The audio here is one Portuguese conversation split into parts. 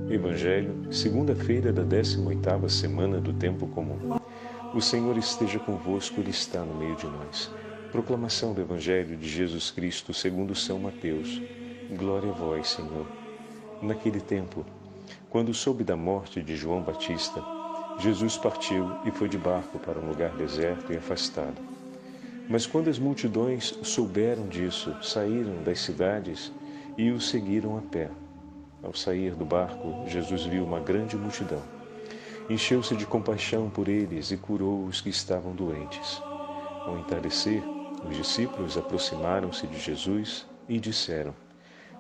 Evangelho, segunda-feira da 18ª semana do Tempo Comum. O Senhor esteja convosco, Ele está no meio de nós. Proclamação do Evangelho de Jesus Cristo segundo São Mateus. Glória a vós, Senhor. Naquele tempo, quando soube da morte de João Batista, Jesus partiu e foi de barco para um lugar deserto e afastado. Mas quando as multidões souberam disso, saíram das cidades e o seguiram a pé. Ao sair do barco, Jesus viu uma grande multidão. Encheu-se de compaixão por eles e curou os que estavam doentes. Ao entardecer, os discípulos aproximaram-se de Jesus e disseram: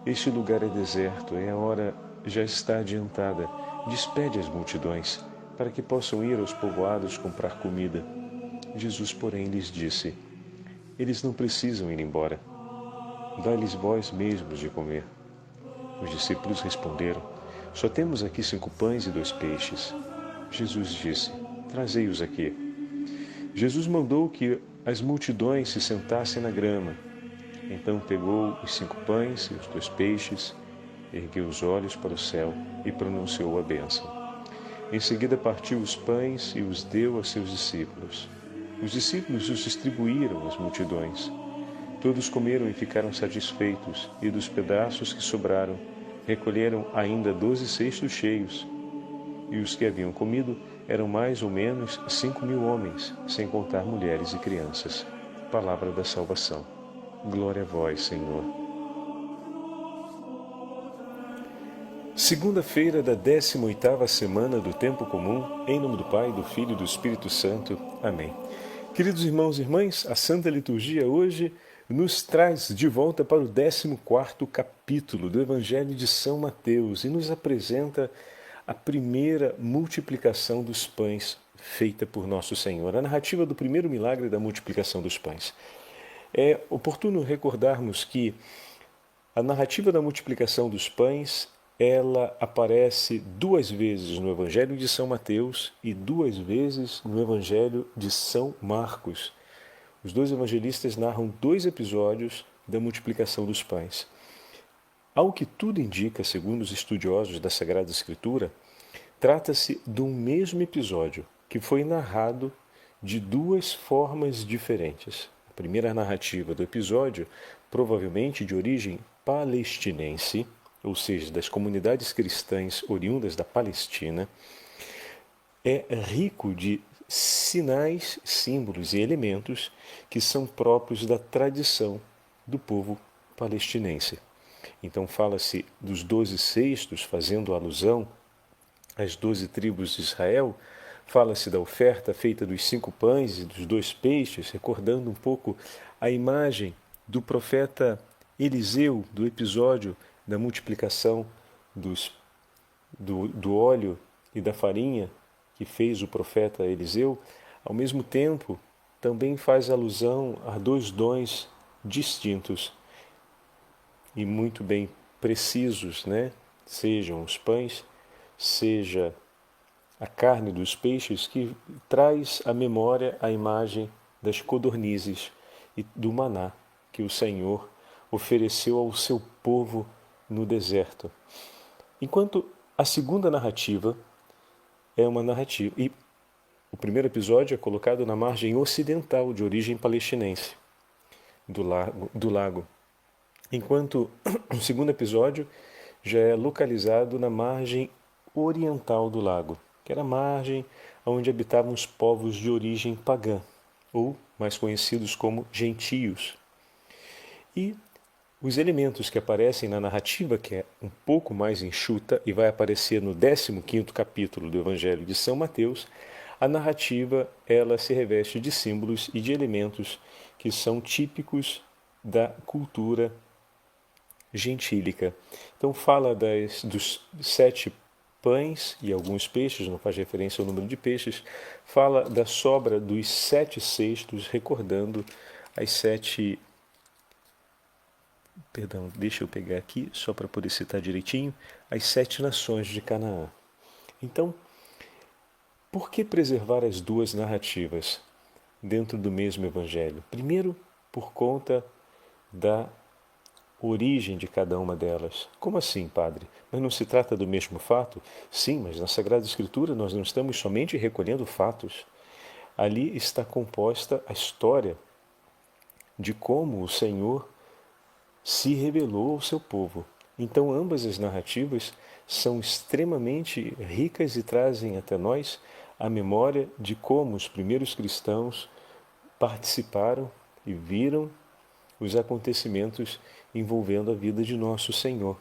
Este lugar é deserto, a hora já está adiantada. Despede as multidões, para que possam ir aos povoados comprar comida. Jesus, porém, lhes disse: Eles não precisam ir embora. Dai-lhes vós mesmos de comer. Os discípulos responderam: Só temos aqui 5 pães e 2 peixes. Jesus disse: Trazei-os aqui. Jesus mandou que as multidões se sentassem na grama. Então pegou os 5 pães e os 2 peixes, ergueu os olhos para o céu e pronunciou a bênção. Em seguida partiu os pães e os deu a seus discípulos. Os discípulos os distribuíram às multidões. Todos comeram e ficaram satisfeitos, e dos pedaços que sobraram, recolheram ainda 12 cestos cheios. E os que haviam comido eram mais ou menos 5.000 homens, sem contar mulheres e crianças. Palavra da salvação. Glória a vós, Senhor. Segunda-feira da 18ª semana do Tempo Comum, em nome do Pai, do Filho e do Espírito Santo. Amém. Queridos irmãos e irmãs, a Santa Liturgia hoje nos traz de volta para o 14º capítulo do Evangelho de São Mateus e nos apresenta a primeira multiplicação dos pães feita por Nosso Senhor, a narrativa do primeiro milagre da multiplicação dos pães. É oportuno recordarmos que a narrativa da multiplicação dos pães, ela aparece 2 vezes no Evangelho de São Mateus e 2 vezes no Evangelho de São Marcos. Os 2 evangelistas narram 2 episódios da multiplicação dos pães. Ao que tudo indica, segundo os estudiosos da Sagrada Escritura, trata-se de um mesmo episódio que foi narrado de 2 formas diferentes. A primeira narrativa do episódio, provavelmente de origem palestinense, ou seja, das comunidades cristãs oriundas da Palestina, é rico de sinais, símbolos e elementos que são próprios da tradição do povo palestinense. Então fala-se dos 12 cestos, fazendo alusão às 12 tribos de Israel, fala-se da oferta feita dos 5 pães e dos 2 peixes, recordando um pouco a imagem do profeta Eliseu, do episódio da multiplicação do óleo e da farinha que fez o profeta Eliseu. Ao mesmo tempo, também faz alusão a 2 dons distintos e muito bem precisos, né? Sejam os pães, seja a carne dos peixes, que traz à memória a imagem das codornizes e do maná que o Senhor ofereceu ao seu povo no deserto. Enquanto a segunda narrativa é uma narrativa, e o primeiro episódio é colocado na margem ocidental de origem palestinense do lago, enquanto o segundo episódio já é localizado na margem oriental do lago, que era a margem onde habitavam os povos de origem pagã, ou mais conhecidos como gentios. E os elementos que aparecem na narrativa, que é um pouco mais enxuta e vai aparecer no 15º capítulo do Evangelho de São Mateus, a narrativa ela se reveste de símbolos e de elementos que são típicos da cultura gentílica. Então fala dos 7 pães e alguns peixes, não faz referência ao número de peixes, fala da sobra dos 7 cestos, recordando as 7... Perdão, deixa eu pegar aqui, só para poder citar direitinho, as 7 nações de Canaã. Então, por que preservar as 2 narrativas dentro do mesmo Evangelho? Primeiro, por conta da origem de cada uma delas. Como assim, padre? Mas não se trata do mesmo fato? Sim, mas na Sagrada Escritura nós não estamos somente recolhendo fatos. Ali está composta a história de como o Senhor se revelou ao seu povo. Então, ambas as narrativas são extremamente ricas e trazem até nós a memória de como os primeiros cristãos participaram e viram os acontecimentos envolvendo a vida de nosso Senhor.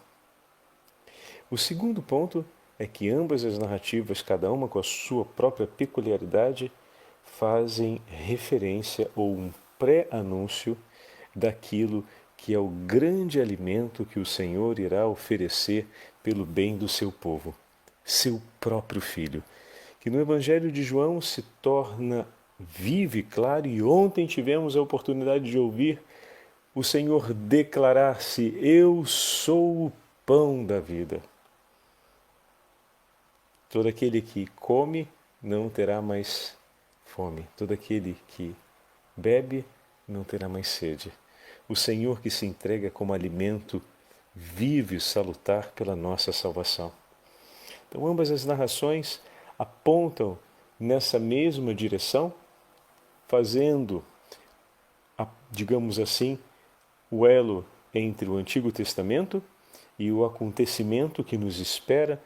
O segundo ponto é que ambas as narrativas, cada uma com a sua própria peculiaridade, fazem referência ou um pré-anúncio daquilo que é o grande alimento que o Senhor irá oferecer pelo bem do seu povo, seu próprio Filho, que no Evangelho de João se torna vivo e claro, e ontem tivemos a oportunidade de ouvir o Senhor declarar-se: eu sou o pão da vida. Todo aquele que come não terá mais fome. Todo aquele que bebe não terá mais sede. O Senhor que se entrega como alimento vivo e salutar pela nossa salvação. Então, ambas as narrações apontam nessa mesma direção, fazendo, digamos assim, o elo entre o Antigo Testamento e o acontecimento que nos espera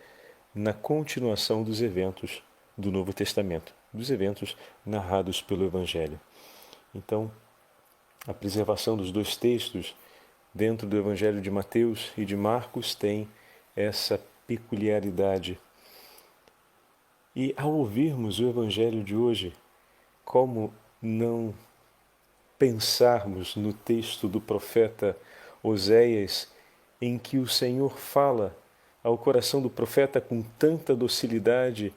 na continuação dos eventos do Novo Testamento, dos eventos narrados pelo Evangelho. Então, a preservação dos dois textos dentro do Evangelho de Mateus e de Marcos tem essa peculiaridade. E ao ouvirmos o Evangelho de hoje, como não pensarmos no texto do profeta Oséias, em que o Senhor fala ao coração do profeta com tanta docilidade,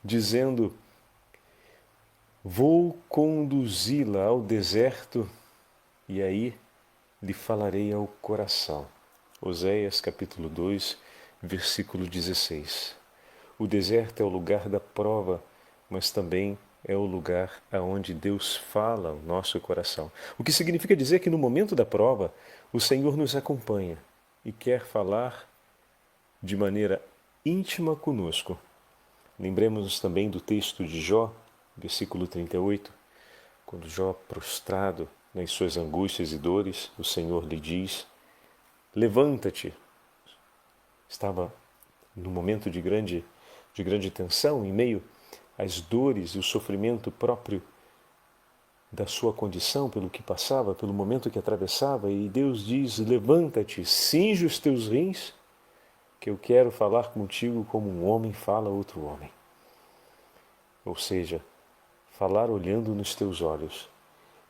dizendo: vou conduzi-la ao deserto e aí lhe falarei ao coração. Oséias capítulo 2, versículo 16. O deserto é o lugar da prova, mas também é o lugar aonde Deus fala ao nosso coração. O que significa dizer que no momento da prova, o Senhor nos acompanha e quer falar de maneira íntima conosco. Lembremos-nos também do texto de Jó, versículo 38, quando Jó, prostrado nas suas angústias e dores, o Senhor lhe diz: levanta-te. Estava num momento de grande tensão, em meio às dores e o sofrimento próprio da sua condição, pelo que passava, pelo momento que atravessava, e Deus diz: levanta-te, cinge os teus rins, que eu quero falar contigo como um homem fala a outro homem. Ou seja, falar olhando nos teus olhos.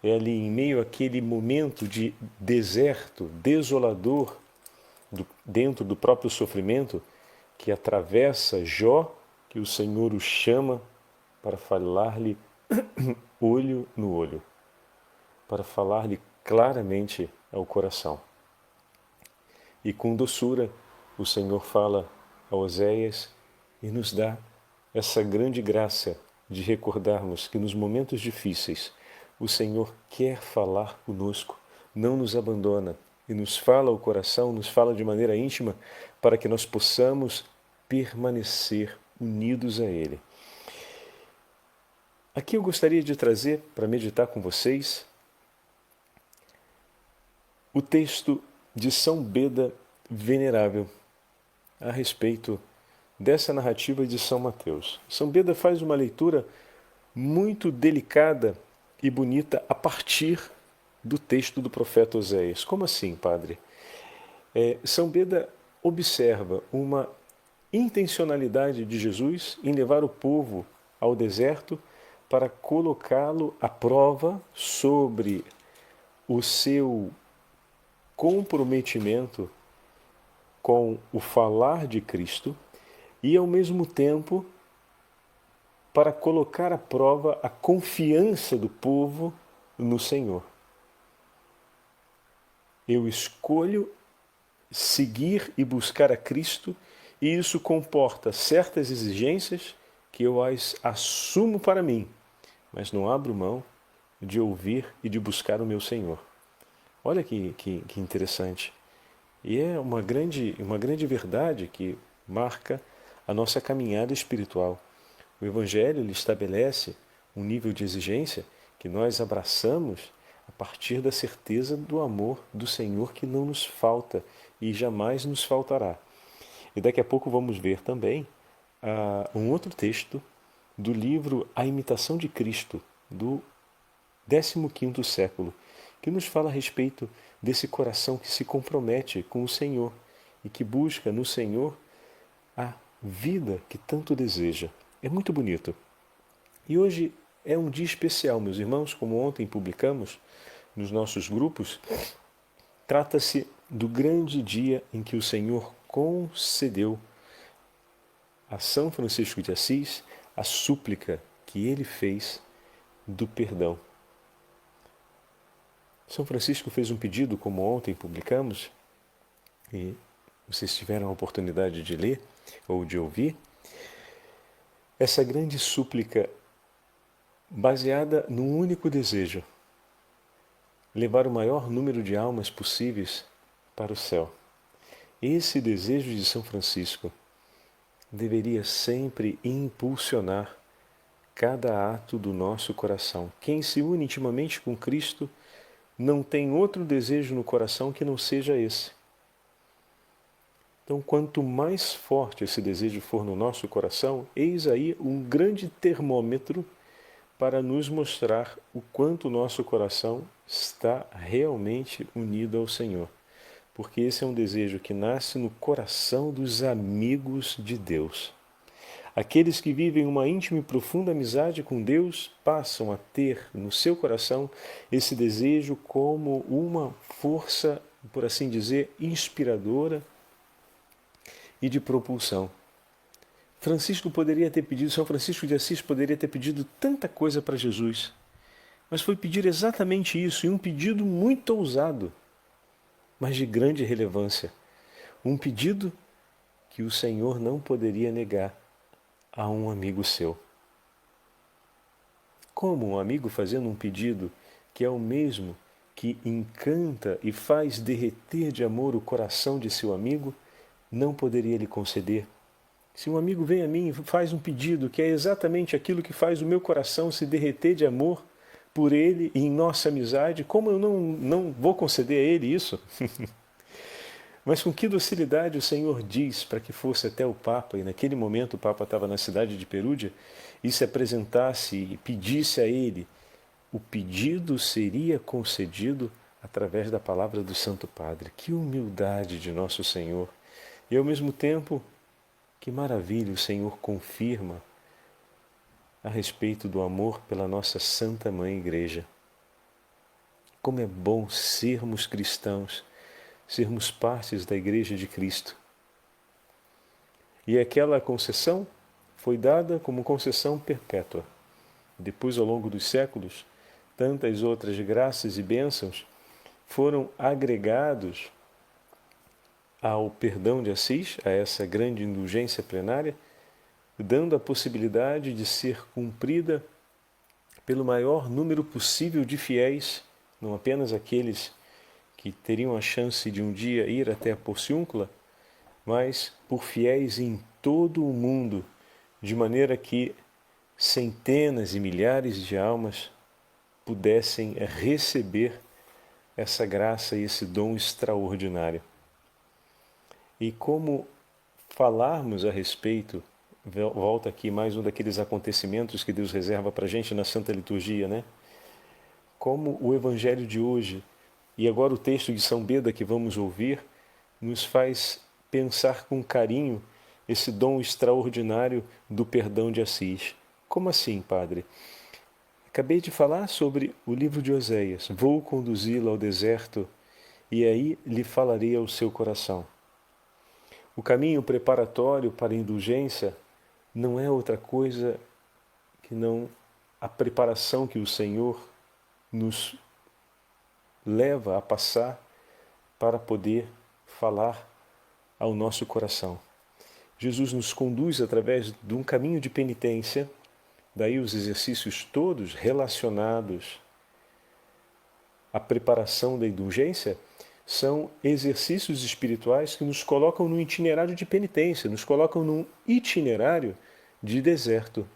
É ali, em meio àquele momento de deserto, desolador, dentro do próprio sofrimento, que atravessa Jó, que o Senhor o chama para falar-lhe olho no olho, para falar-lhe claramente ao coração. E com doçura, o Senhor fala a Oséias e nos dá essa grande graça de recordarmos que nos momentos difíceis o Senhor quer falar conosco, não nos abandona e nos fala ao coração, nos fala de maneira íntima para que nós possamos permanecer unidos a Ele. Aqui eu gostaria de trazer para meditar com vocês o texto de São Beda Venerável a respeito dessa narrativa de São Mateus. São Beda faz uma leitura muito delicada e bonita a partir do texto do profeta Oséias. Como assim, padre? São Beda observa uma intencionalidade de Jesus em levar o povo ao deserto para colocá-lo à prova sobre o seu comprometimento com o falar de Cristo e, ao mesmo tempo, para colocar à prova a confiança do povo no Senhor. Eu escolho seguir e buscar a Cristo, e isso comporta certas exigências que eu as assumo para mim, mas não abro mão de ouvir e de buscar o meu Senhor. Olha que interessante. E é uma grande verdade que marca a nossa caminhada espiritual. O Evangelho ele estabelece um nível de exigência que nós abraçamos a partir da certeza do amor do Senhor que não nos falta e jamais nos faltará. E daqui a pouco vamos ver também um outro texto do livro A Imitação de Cristo, do 15º século, que nos fala a respeito desse coração que se compromete com o Senhor e que busca no Senhor a vida que tanto deseja. É muito bonito. E hoje é um dia especial, meus irmãos, como ontem publicamos nos nossos grupos. Trata-se do grande dia em que o Senhor concedeu a São Francisco de Assis a súplica que ele fez do perdão. São Francisco fez um pedido, como ontem publicamos, e vocês tiveram a oportunidade de ler ou de ouvir, essa grande súplica baseada num único desejo: levar o maior número de almas possíveis para o céu. Esse desejo de São Francisco deveria sempre impulsionar cada ato do nosso coração. Quem se une intimamente com Cristo não tem outro desejo no coração que não seja esse. Então, quanto mais forte esse desejo for no nosso coração, eis aí um grande termômetro para nos mostrar o quanto o nosso coração está realmente unido ao Senhor. Porque esse é um desejo que nasce no coração dos amigos de Deus. Aqueles que vivem uma íntima e profunda amizade com Deus passam a ter no seu coração esse desejo como uma força, por assim dizer, inspiradora e de propulsão. São Francisco de Assis poderia ter pedido tanta coisa para Jesus, mas foi pedir exatamente isso, e um pedido muito ousado, mas de grande relevância. Um pedido que o Senhor não poderia negar a um amigo seu. Como um amigo fazendo um pedido que é o mesmo que encanta e faz derreter de amor o coração de seu amigo, não poderia lhe conceder? Se um amigo vem a mim e faz um pedido que é exatamente aquilo que faz o meu coração se derreter de amor por ele e em nossa amizade, como eu não vou conceder a ele isso? Mas com que docilidade o Senhor diz para que fosse até o Papa, e naquele momento o Papa estava na cidade de Perúdia, e se apresentasse e pedisse a ele, o pedido seria concedido através da palavra do Santo Padre. Que humildade de nosso Senhor! E ao mesmo tempo, que maravilha o Senhor confirma a respeito do amor pela nossa Santa Mãe Igreja. Como é bom sermos cristãos, sermos partes da Igreja de Cristo. E aquela concessão foi dada como concessão perpétua. Depois, ao longo dos séculos, tantas outras graças e bênçãos foram agregados ao perdão de Assis, a essa grande indulgência plenária, dando a possibilidade de ser cumprida pelo maior número possível de fiéis, não apenas aqueles que teriam a chance de um dia ir até a Porciúncula, mas por fiéis em todo o mundo, de maneira que centenas e milhares de almas pudessem receber essa graça e esse dom extraordinário. E como falarmos a respeito, volta aqui mais um daqueles acontecimentos que Deus reserva para a gente na Santa Liturgia, né? Como o Evangelho de hoje, e agora o texto de São Beda que vamos ouvir, nos faz pensar com carinho esse dom extraordinário do perdão de Assis. Como assim, Padre? Acabei de falar sobre o livro de Oséias. Vou conduzi-lo ao deserto e aí lhe falarei ao seu coração. O caminho preparatório para a indulgência não é outra coisa que não a preparação que o Senhor nos leva a passar para poder falar ao nosso coração. Jesus nos conduz através de um caminho de penitência, daí os exercícios todos relacionados à preparação da indulgência são exercícios espirituais que nos colocam num itinerário de penitência, nos colocam num itinerário de deserto.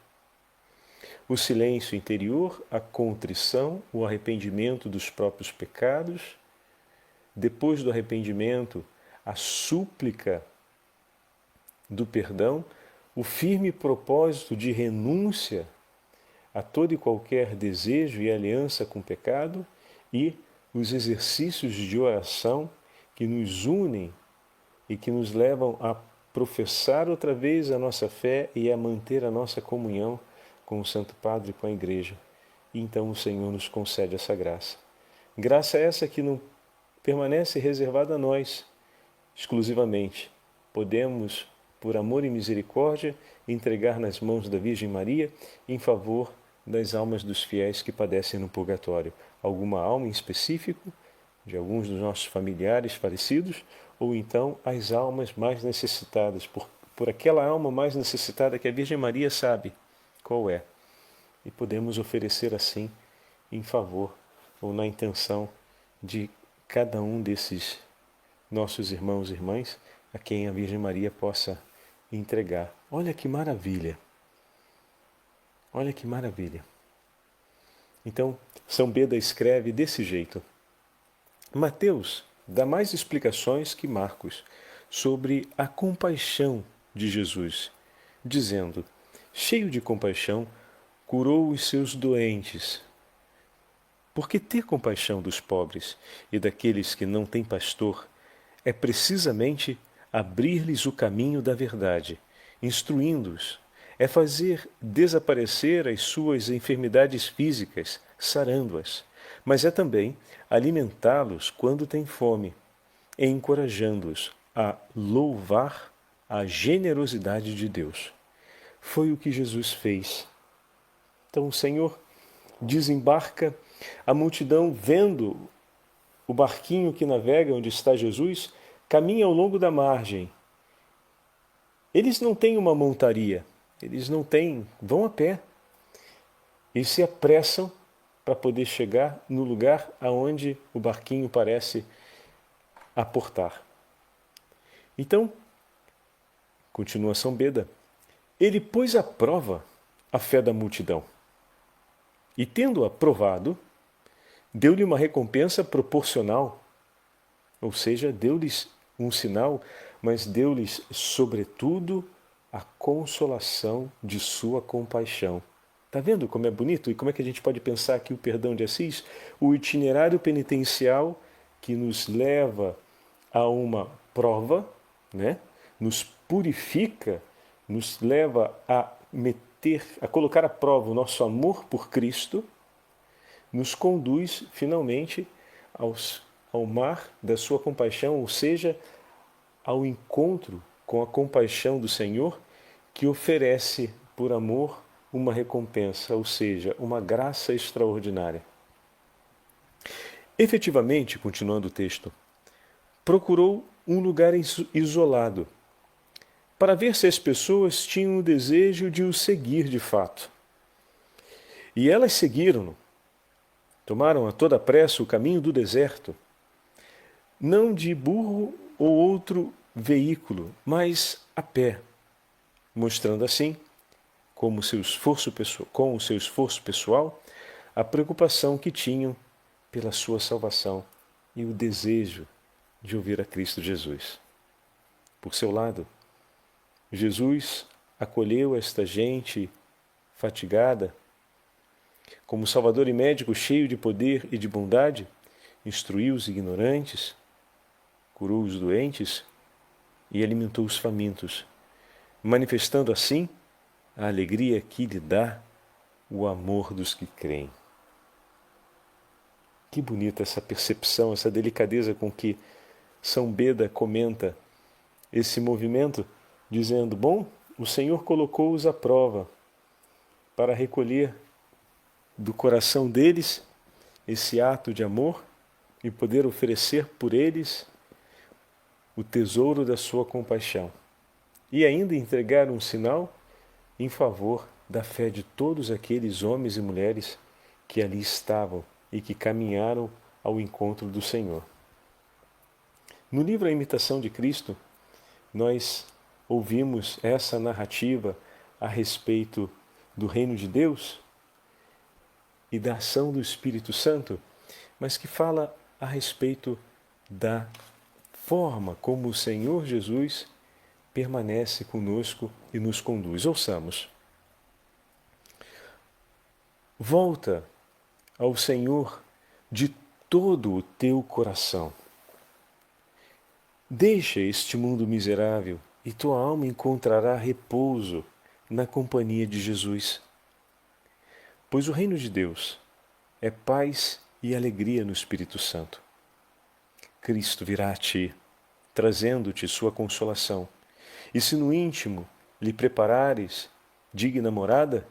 O silêncio interior, a contrição, o arrependimento dos próprios pecados. Depois do arrependimento, a súplica do perdão, o firme propósito de renúncia a todo e qualquer desejo e aliança com o pecado e os exercícios de oração que nos unem e que nos levam a professar outra vez a nossa fé e a manter a nossa comunhão com o Santo Padre e com a Igreja. E então o Senhor nos concede essa graça. Graça essa que não permanece reservada a nós exclusivamente. Podemos, por amor e misericórdia, entregar nas mãos da Virgem Maria em favor das almas dos fiéis que padecem no purgatório. Alguma alma em específico, de alguns dos nossos familiares falecidos, ou então as almas mais necessitadas, por aquela alma mais necessitada que a Virgem Maria sabe qual é. E podemos oferecer assim em favor ou na intenção de cada um desses nossos irmãos e irmãs a quem a Virgem Maria possa entregar. Olha que maravilha! Olha que maravilha! Então, São Beda escreve desse jeito. Mateus dá mais explicações que Marcos sobre a compaixão de Jesus, dizendo: cheio de compaixão, curou os seus doentes. Porque ter compaixão dos pobres e daqueles que não têm pastor é precisamente abrir-lhes o caminho da verdade, instruindo-os, é fazer desaparecer as suas enfermidades físicas, sarando-as, mas é também alimentá-los quando têm fome, e encorajando-os a louvar a generosidade de Deus. Foi o que Jesus fez. Então o Senhor desembarca, a multidão, vendo o barquinho que navega onde está Jesus, caminha ao longo da margem. Eles não têm uma montaria, eles não têm, vão a pé. Eles se apressam para poder chegar no lugar aonde o barquinho parece aportar. Então, continua São Beda, ele pôs à prova a fé da multidão. E tendo-a provado, deu-lhe uma recompensa proporcional, ou seja, deu-lhes um sinal, mas deu-lhes, sobretudo, a consolação de sua compaixão. Está vendo como é bonito? E como é que a gente pode pensar aqui o perdão de Assis? O itinerário penitencial que nos leva a uma prova, né? Nos purifica, nos leva a colocar à prova o nosso amor por Cristo, nos conduz finalmente ao mar da sua compaixão, ou seja, ao encontro com a compaixão do Senhor, que oferece, por amor, uma recompensa, ou seja, uma graça extraordinária. Efetivamente, continuando o texto, procurou um lugar isolado, para ver se as pessoas tinham o desejo de o seguir de fato. E elas seguiram-no. Tomaram a toda pressa o caminho do deserto, não de burro ou outro veículo, mas a pé, mostrando assim, com o seu esforço pessoal, a preocupação que tinham pela sua salvação e o desejo de ouvir a Cristo Jesus. Por seu lado, Jesus acolheu esta gente fatigada, como Salvador e médico cheio de poder e de bondade, instruiu os ignorantes, curou os doentes e alimentou os famintos, manifestando assim a alegria que lhe dá o amor dos que creem. Que bonita essa percepção, essa delicadeza com que São Beda comenta esse movimento, dizendo: bom, o Senhor colocou-os à prova para recolher do coração deles esse ato de amor e poder oferecer por eles o tesouro da sua compaixão. E ainda entregar um sinal em favor da fé de todos aqueles homens e mulheres que ali estavam e que caminharam ao encontro do Senhor. No livro A Imitação de Cristo, nós ouvimos essa narrativa a respeito do reino de Deus e da ação do Espírito Santo, mas que fala a respeito da forma como o Senhor Jesus permanece conosco e nos conduz. Ouçamos. Volta ao Senhor de todo o teu coração. Deixa este mundo miserável e tua alma encontrará repouso na companhia de Jesus. Pois o reino de Deus é paz e alegria no Espírito Santo. Cristo virá a ti, trazendo-te sua consolação. E se no íntimo lhe preparares digna morada,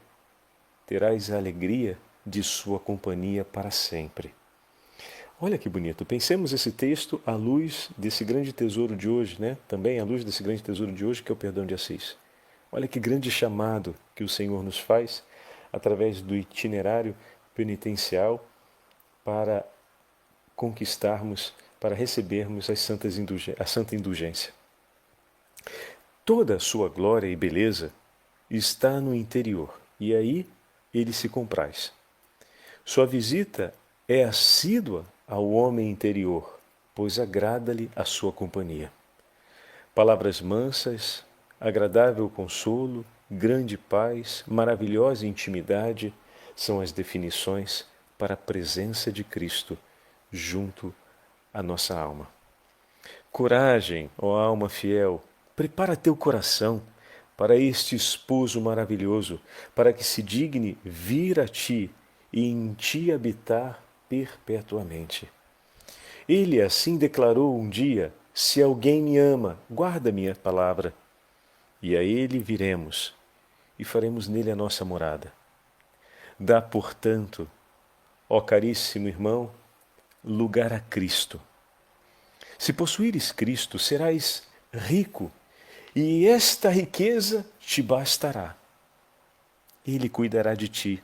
terás a alegria de sua companhia para sempre. Olha que bonito. Pensemos esse texto à luz desse grande tesouro de hoje, né? Também à luz desse grande tesouro de hoje, que é o perdão de Assis. Olha que grande chamado que o Senhor nos faz através do itinerário penitencial para conquistarmos, para recebermos a santa indulgência. Toda a sua glória e beleza está no interior, e aí ele se compraz. Sua visita é assídua ao homem interior, pois agrada-lhe a sua companhia. Palavras mansas, agradável consolo, grande paz, maravilhosa intimidade são as definições para a presença de Cristo junto à nossa alma. Coragem, ó alma fiel, prepara teu coração para este esposo maravilhoso, para que se digne vir a ti e em ti habitar perpetuamente. Ele assim declarou um dia: se alguém me ama, guarda minha palavra, e a ele viremos e faremos nele a nossa morada. Dá, portanto, ó caríssimo irmão, lugar a Cristo. Se possuíres Cristo, serás rico, e esta riqueza te bastará. Ele cuidará de ti,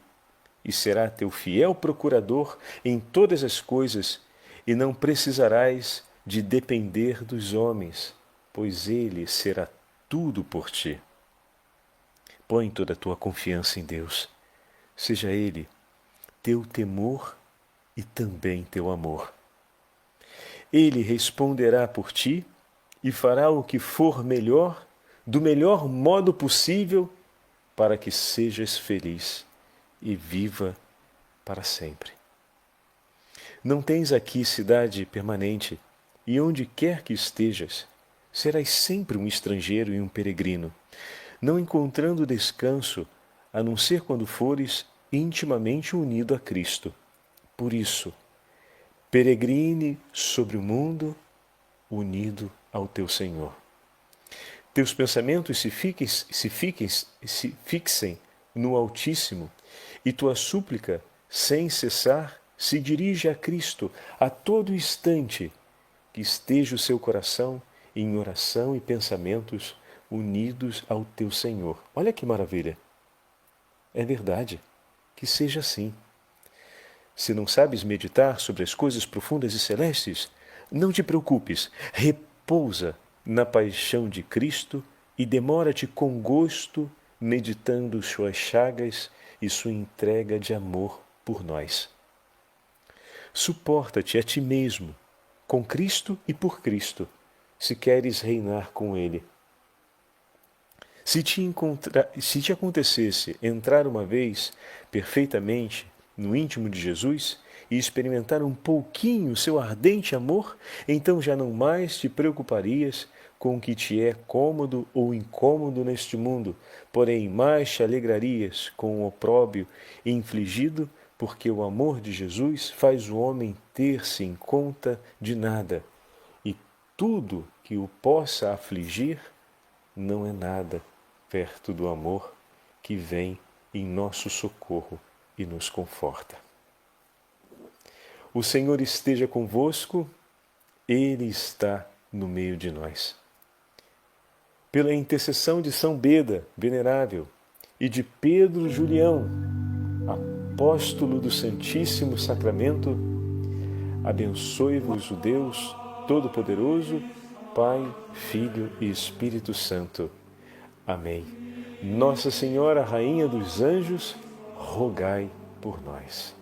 e será teu fiel procurador em todas as coisas, e não precisarás de depender dos homens, pois ele será tudo por ti. Põe toda a tua confiança em Deus. Seja Ele teu temor e também teu amor. Ele responderá por ti e fará o que for melhor, do melhor modo possível, para que sejas feliz e viva para sempre. Não tens aqui cidade permanente, e onde quer que estejas, serás sempre um estrangeiro e um peregrino, não encontrando descanso, a não ser quando fores intimamente unido a Cristo. Por isso, peregrine sobre o mundo, unido ao teu Senhor. Teus pensamentos se fixem no Altíssimo, e tua súplica, sem cessar, se dirige a Cristo a todo instante, que esteja o seu coração em oração e pensamentos unidos ao teu Senhor. Olha que maravilha! É verdade, que seja assim. Se não sabes meditar sobre as coisas profundas e celestes, não te preocupes, repousa na paixão de Cristo e demora-te com gosto meditando suas chagas e sua entrega de amor por nós. Suporta-te a ti mesmo, com Cristo e por Cristo, se queres reinar com Ele. Se te acontecesse entrar uma vez perfeitamente no íntimo de Jesus e experimentar um pouquinho seu ardente amor, então já não mais te preocuparias com o que te é cômodo ou incômodo neste mundo, porém mais te alegrarias com o opróbrio infligido, porque o amor de Jesus faz o homem ter-se em conta de nada, e tudo que o possa afligir não é nada perto do amor que vem em nosso socorro e nos conforta. O Senhor esteja convosco, Ele está no meio de nós. Pela intercessão de São Beda, venerável, e de Pedro Julião, apóstolo do Santíssimo Sacramento, abençoe-vos o Deus Todo-Poderoso, Pai, Filho e Espírito Santo. Amém. Nossa Senhora, Rainha dos Anjos, rogai por nós.